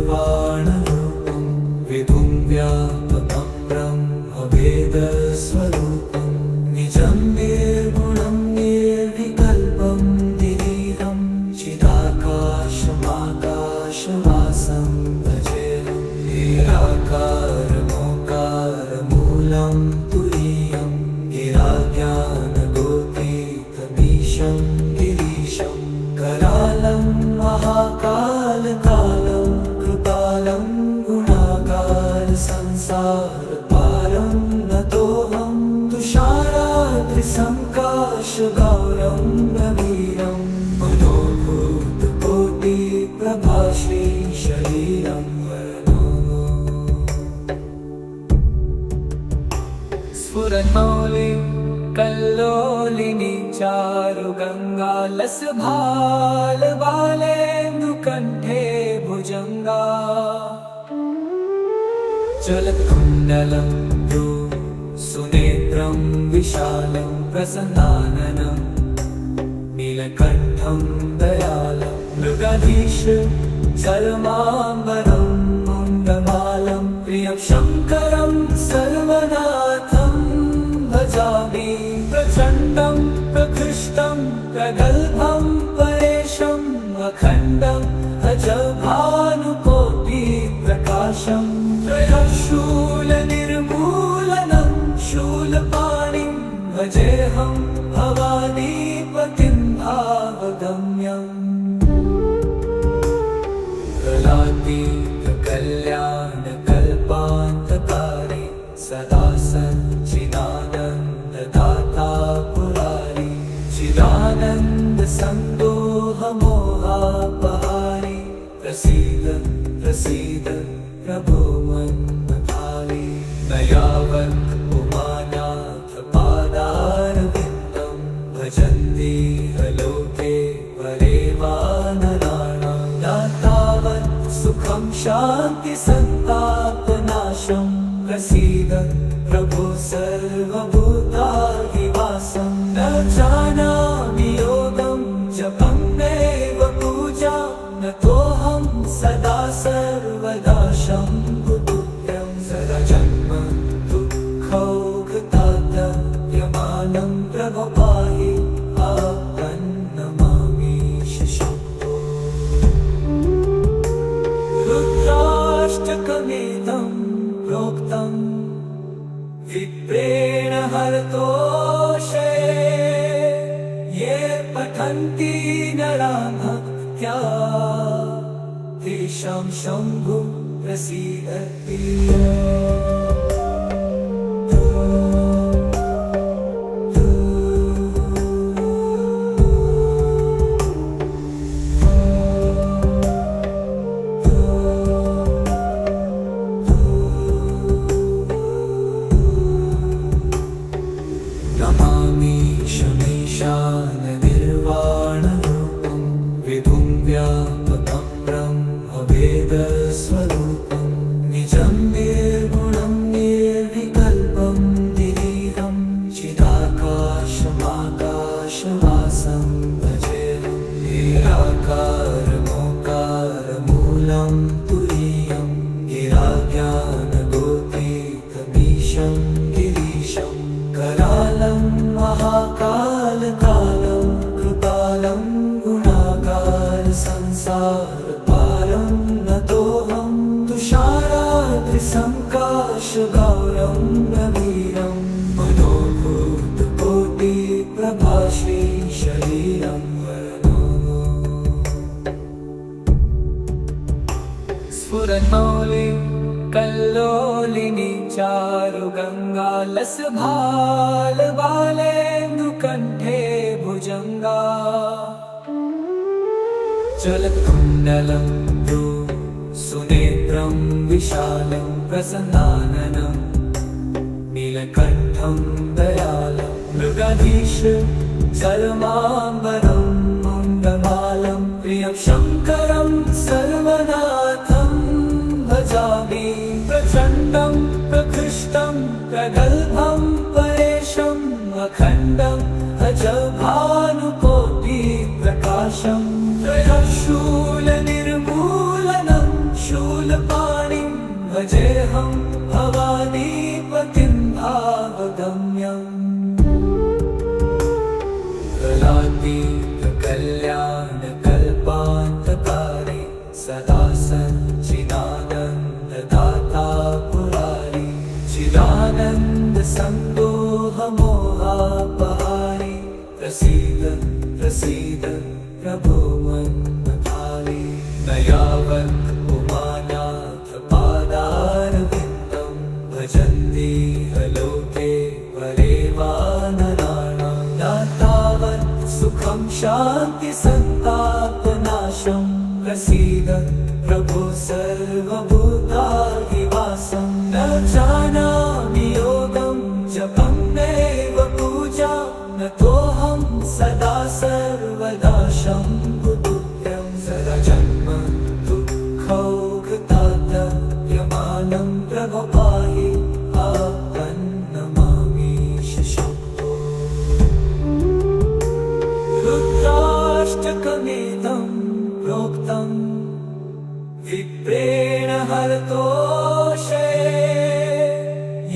निर्वाणरूपं विभुं व्यापकं ब्रह्मभेदस्वरूपं निजं निर्गुणं निर्विकल्पं निरीहं चिदाकाशमाकाशवासं भजेऽहं निराकारमोकारमूलं तुरीयं गिराज्ञानगोतीतमीशं गिरीशं करालं महाकालकालं कृपालं गुणागार संसारपारं नतोऽहं तुषाराद्रिसङ्काशगौरं गभीरं मनोभूतकोटिप्रभाश्री शरीरं स्फुरन्मौलिं कल्लोलिनी चारुगङ्गालसभालबालेन्दुकण्ठे भुजङ्गा चलत्कुण्डलं तु सुनेत्रं विशालं प्रसन्नाननं नीलकण्ठं दयालं मृगाधीश चर्माम्बरं मुण्डमालं प्रियं शङ्करं सर्वनाथं भजामि प्रचण्डं प्रकृष्टं प्रगल्भं परेशम् अखण्डम् अजभानुकोटिप्रकाशं त्रयशूलनिर्मूलनं शूलपाणिं भजेऽहं भवानीपतिं भावगम्यम् कलातीतकल्याणकल्पान्तकारि सदा सच्चिदानन्ददाता पुरारि चिदानन्दसन्दोहमोहापहारि प्रसीद प्रसीद प्रभो मन्मथारि न यावत् उमानाथपादारविन्दं भजन्ति लोके वरे वा नराणां न तावत् सुखं शान्ति सन्तापनाशं प्रसीद प्रभो सर्वभूताधिवासं न जानामि योगं जपं नैव पूजा नतोऽहं सदा सर्वदा शम्भुतुभ्यं सदा जन्म दुःखौघतातप्यमानं प्रभो पाहि रुद्राष्टकमेतं प्रोक्तं विप्रेण हरतोषे ये पठन्ति नराः भक्त्या तेषां शम्भुः प्रसीदति नमामि शमीशाननिर्वाणरूपं विभुं व्यापकं ब्रह्मवेदस्वरूपं निजं निर्गुणं निर्विकल्पं निरीहं चिदाकाशमाकाशवासं भजेऽहं निराकारमोकारमूलं तुरीयं गिराज्ञानगोतीतमीशं गिरीशं करालं महाकालकालं कृपालं गुणागार संसारपारं नतोऽहं तुषाराद्रिसङ्काशगौरं गभीरं मनोभूतकोटिप्रभाश्री शरीरं वरनो स्फुरन्मौलिं कल्लोलिनी चारुगङ्गालसभालबालेन्दुकण्ठे भुजङ्गा जलकुण्डलं सुनेत्रं विशालं प्रसन्नाननं नीलकण्ठं दयालं मृगधीश जलमाम्बरं मुण्डमालं प्रियं शङ्करं सर्वनाथं भजामि प्रचण्डं प्रकृष्टं प्रगल्भं परेशम् अखण्डम् अजभानुकोटिप्रकाशं त्रयशूलनिर्मूलनं शूलपाणिं भजेऽहं भवानीपतिं भावगम्यम् कलातीतकल्याणकल्पान्तकारी सदा सच्चिदानन्ददाता पुरारी चिदानन्दसन्दोहमोहापहारी प्रसीद प्रसीद प्रभो मन्मथारी न यावत् उमानाथ पादारविन्दं भजन्ति लोके वरे वा नराणां न तावत् सुखं शान्ति सन्तापनाशं प्रसीद प्रभो सर्वभूताधिवासं न जानामि योगं जपं नैव पूजा नतोऽहं सदा सर्वदा शम्भुतुभ्यं सदा जन्म दुःखौघतातप्यमानं प्रभो पाहि नमामि शम्भो रुद्राष्टकमेतं प्रोक्तं विप्रेण हरतोषे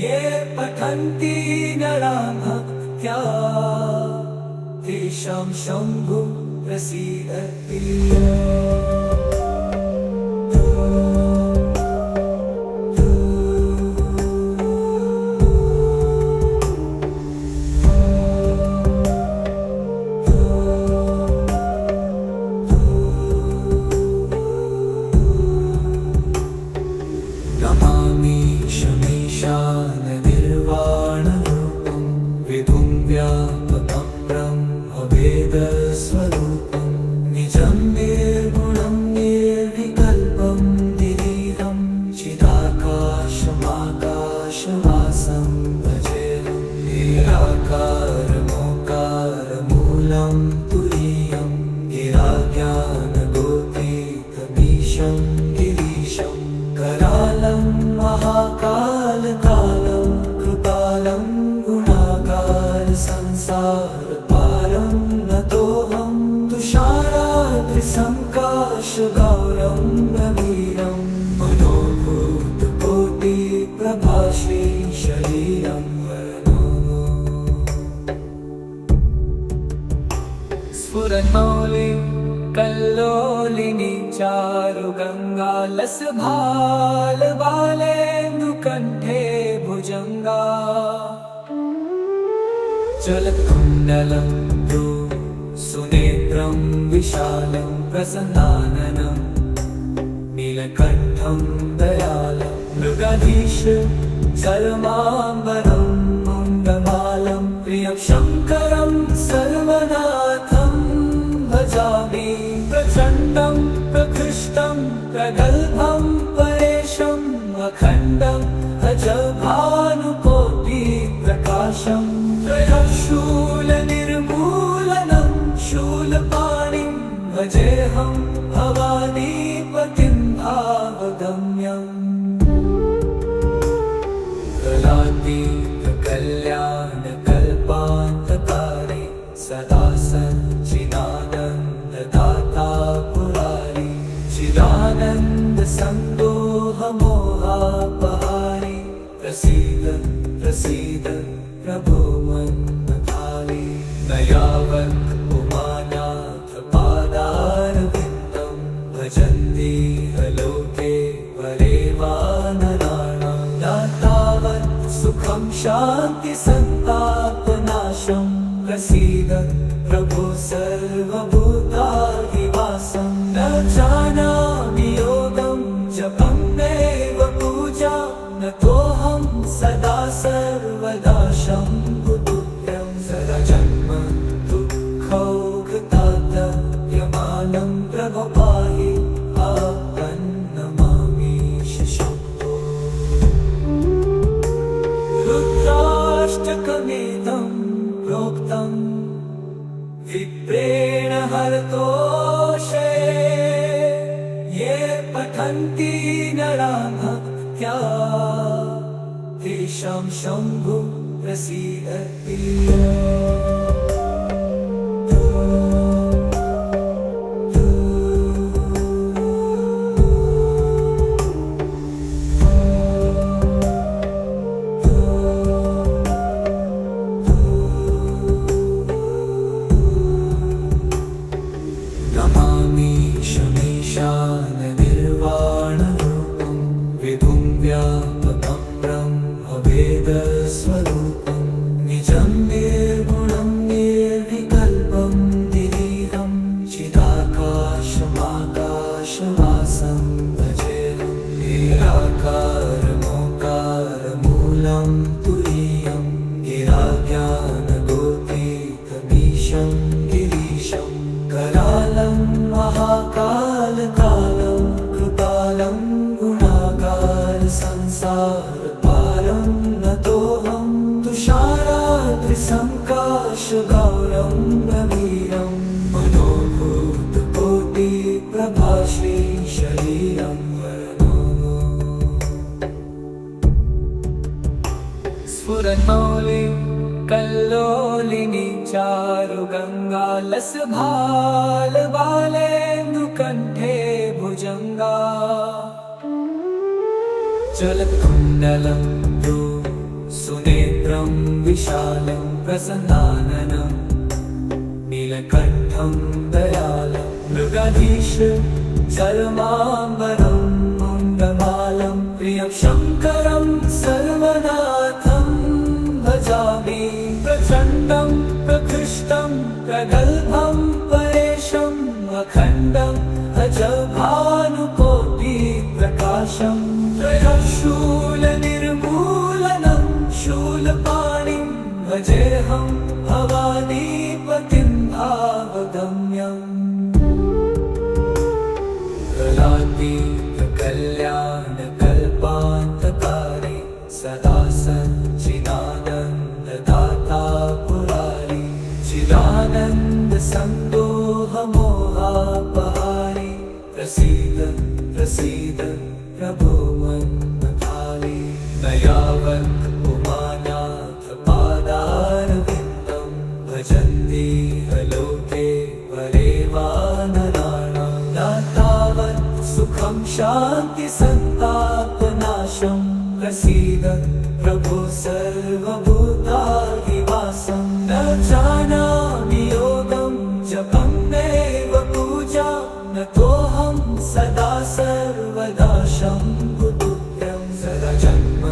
ये पठन्ति नराः भक्त्या तेषां शम्भुः प्रसीदति नमामि शमीशाननिर्वाणरूपं विभुं व्यापकं ब्रह्मवेदस्वरूपं निजं निर्गुणं गिरीशं करालं महाकालकालं कृपालं गुणागार संसारपारं नतोऽहं तुषाराद्रिसङ्काशगौरं नवीनं मनोभूतकोटिप्रभाश्री शरीरं स्फुरन्मौलिं कल्लोलिनी चारुगङ्गालसभालबालेन्दुकण्ठे भुजङ्गा जलकुण्डलं तु सुनेत्रं विशालं प्रसन्नाननं नीलकण्ठं दयालं मृगाधीश चर्माम्बरं मुण्डमालं प्रियं शङ्करं सर्वनाथं भजामि प्रचण्डं प्रकृष्टं प्रगल्भं परेशम् अखण्डम् अजभानुकोटिप्रकाशं त्रयशूलनिर्मूलनं शूलपाणिं भजेऽहं भवानीपतिं भावगम्यम् कलातीतकल्याणकल्पान्तकारि सदा सच्चिदानन्ददाता पुरारि चिदानन्दसन्दोहमोहापहारि प्रसीद प्रसीद प्रभो मन्मथारि न यावत् उमानाथ पादारविन्दं भजन्ति लोके परे वा नराणां न तावत् सुखं शान्ति सन्तापनाशं प्रसीद प्रभो सर्वभूताधिवासं न जानामि योगं जपं नैव पूजा नतोऽहं सदा सर्वदा शम्भुतुभ्यं सदा जन्म दुःखौघतातयमानं प्रभो पाहि आपन्नमामि शम्भो रुद्राष्टकमिदं प्रोक्तं विप्रेण हरतोषे ये पठन्ति नराः भक्त्या तेषां शम्भु प्रसीदति नमामि शमीशाननिर्वाणरूपं विभुं व्यापकं ब्रह्मवेदस्वरूपं निजं निर्गुणं निर्विकल्पं निरीहं चिदाकाशमाकाशवासं भजेऽहं निराकारमोकारमूलं तुरीयं गिराज्ञानगोतीतमीशं गिरीशं करालं महाकालकालं कृपालं गुणागार संसारपारं नतोऽहं तुषाराद्रिसङ्काशगौरं नवीनं मनोभूतकोटिप्रभाश्री शरीरं स्फुरन्मौलिं कल्लोलिनी चारुगङ्गालसभालबालेन्दुकण्ठे भुजङ्गा जलकुण्डलं तु सुनेत्रं विशालं प्रसन्नाननं नीलकण्ठं दयालं मृगाधीश चर्माम्बरं मुण्डमालं प्रियं शङ्करं सर्वनाथं भजामि प्रचण्डं प्रकृष्टं प्रगल्भं परेशम् अखण्डम् अजभानुकोटिप्रकाशं त्रयशूलनिर्मूलनं शूलपाणिं भजेऽहं भवानीपतिं भावगम्यम् कलातीतकल्याणकल्पान्तकारि सदा सच्चिदानन्ददाता पुरारि चिदानन्दसन्दोहमोहापहारि प्रसीद प्रसीद प्रभो मन्मथाली न यावत् उमानाथ पादारविन्दं भजन्ति लोके परे वा नराणां न तावत् सुखं शान्ति सन्तापनाशं प्रसीद प्रभो सर्वभूताधिवासं न जानामि योगं जपं नैव पूजा न तोऽहं सदा सर्वदा शम्भुतुभ्यं सदा जन्म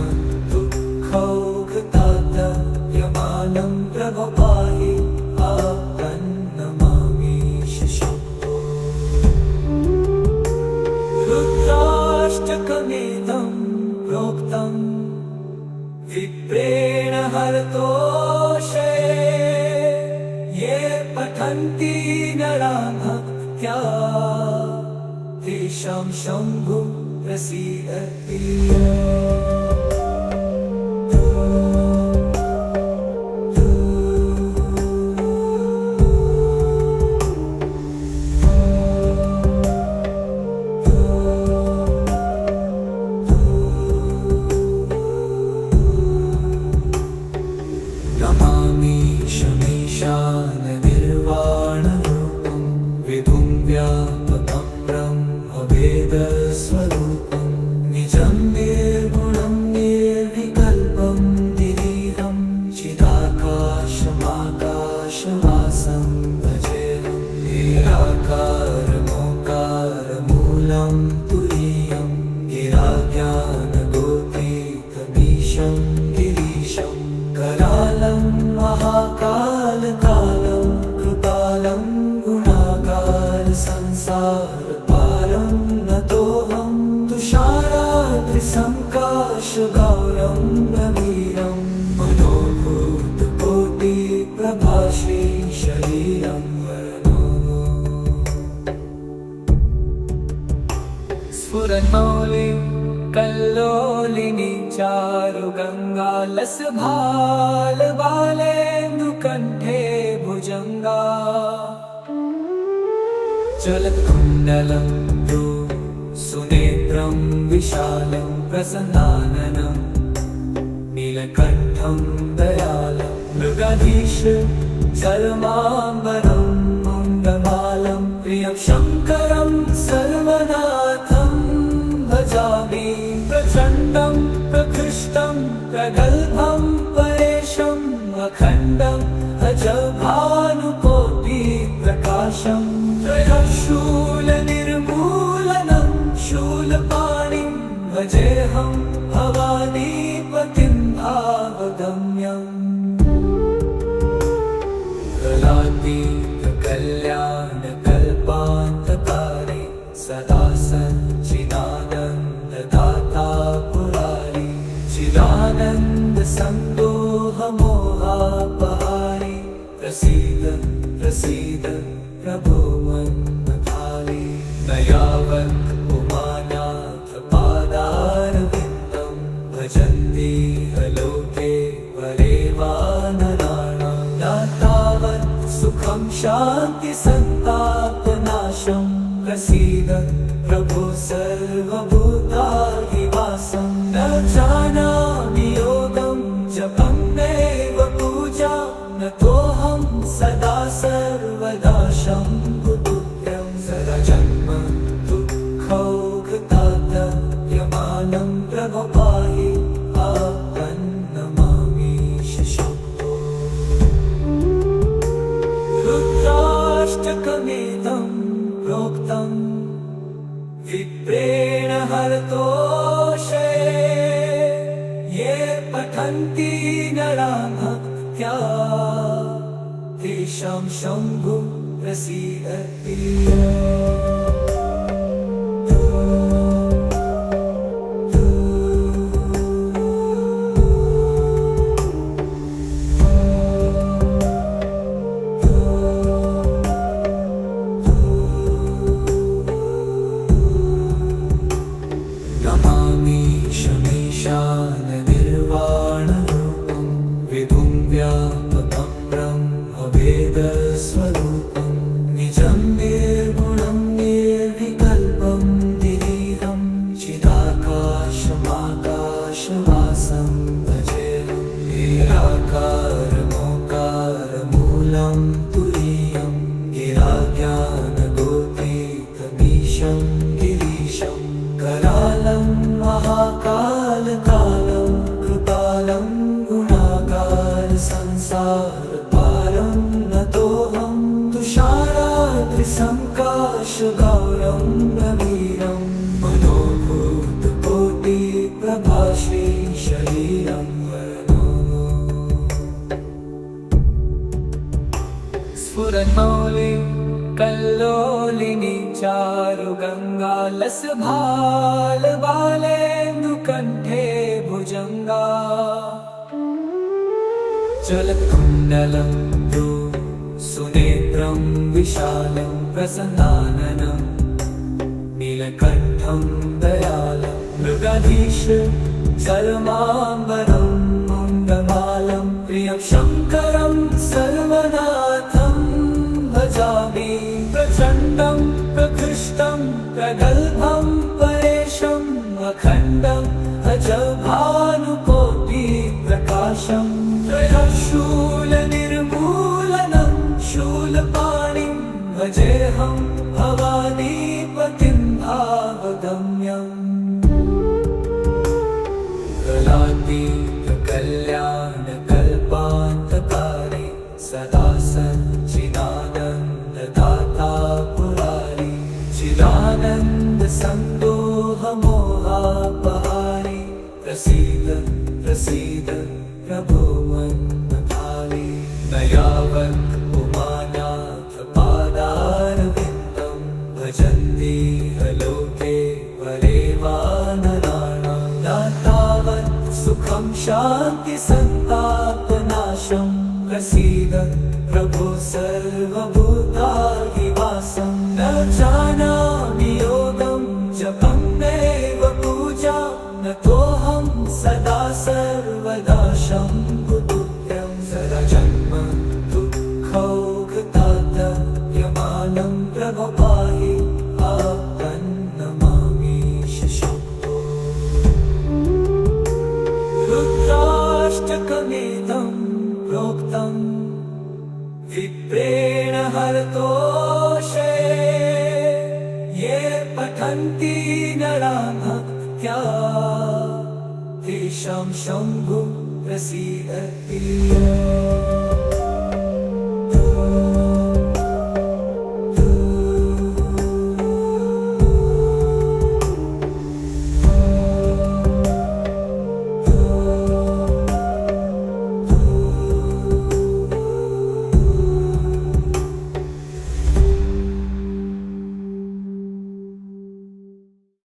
दुःखौघतातयमानं प्रभो पाहि आपन्नमामि शम्भो रुद्राष्टकमिदं प्रोक्तं विप्रेण हरतोषे ये पठन्ति नराः भक्त्या तेषां शम्भुः प्रसीदति नमामि शमीशाननिर्वाणरूपं विभुं व्यापकं ब्रह्मवेदस्वरूपं निजं निर्गुणं निर्विकल्पं निरीहं चिदाकाशमाकाशवासं भजेऽहं निराकारमोकारमूलं तुरीयं गिराज्ञानगोपीतमीशं गिरीशं करालं महाकालकालं कृपालं गुणागार संसारपारं नतोऽहं तुषाराद्रिसङ्काशगौरं गभीरं मनोभूतकोटिप्रभाश्री शरीरं वरनो स्फुरन्मौलिं कल्लोलिनी चारुगङ्गालसभालबालेन्दुकण्ठे भुजङ्गा चलत्कुण्डलं सुनेत्रं विशालं प्रसन्नाननं नीलकण्ठं दयालं मृगधीश चरमाम्बरं मुण्डमालं प्रियं शङ्करं सर्वनाथं भजामि प्रचण्डं प्रकृष्टं प्रगल्भं परेशम् अखण्डम् अजभानुकोटिप्रकाशं त्रयशूलनिर्मूलनं शूलपाणिं भजेऽहं भवानीपतिं भावगम्यम् कलातीतकल्याणकल्पान्तकारि सदा सच्चिदानन्ददाता पुरारि चिदानन्दसन्दोहमोहापहारि प्रसीद प्रसीद प्रभो मन्मथाली न यावत् उमानाथ पादारविन्दं भजन्ति लोके परे वा नराणां न तावत् सुखं शान्ति सन्तापनाशं प्रसीद प्रभो सर्वभूताधिवासं न जानामि योगं जपं नैव पूजा न तोऽहं सदा सर्वदा शम्भुतुभ्यं सदा जन्म दुःखौघतातयमानं प्रभो पाहि आपन्नमामि शम्भो रुद्राष्टकमिदं प्रोक्तं विप्रेण हरतोषे ये पठन्ति नराः भक्त्या तेषां शम्भुः प्रसीदति नमामि शमीशाननिर्वाणरूपं विभुं व्यापकं ब्रह्मवेदस्वरूपं निजं निर्गुणं श्वासं भजेयं निराकारमोकारमूलं तुरीयं गिराज्ञानगोतीतमीशं गिरीशं करालं महाकालकालं कृपालं गुणागार संसारपारं नतोऽहं तुषाराद्रिसङ्काशगौरं रवीरं मनोभूतकोटिप्रभाश्री शरीरं स्फुरन्मौलिं कल्लोलिनी चारुगङ्गालसभालबालेन्दुकण्ठे भुजङ्गा जलकुण्डलं सुनेत्रं विशालं प्रसन्नाननं नीलकण्ठं दयालं मृगधीश सर्वाम्बरं मुण्डमालं प्रियं शङ्करं सर्वनाथं भजामि प्रचण्डं प्रकृष्टं प्रगल्भं परेशम् अखण्डम् अजभानुकोटिप्रकाशं त्रयशूलनिर्मूलनं शूलपाणिं भजेऽहं भवानीपतिं भावगम्यम् कलातीतकल्याणकल्पान्तकारी सदा सच्चिदानन्ददाता पुरारी चिदानन्दसन्दोहमोहापहारी प्रसीद प्रसीद प्रभो मन्मथाली न यावत् उमानाथ पादारविन्दं भजन्ति लोके वरे वा नराणां न तावत् सुखं शान्ति सन्तापनाशं प्रसीद प्रभो सर्वभूताधिवासं न जानामि योगं जपं नैव पूजा नतोऽहं सदा सर्वदा शम्भुतुभ्यं सदा जन्म दुःखौघतातप्यमानं प्रभो पाहि आपन्नमामीश शम्भो रुद्राष्टकमेतं प्रोक्तं विप्रेण हरतोषे ये पठन्ति नरा भक्त्या तेषां शम्भुः प्रसीदति।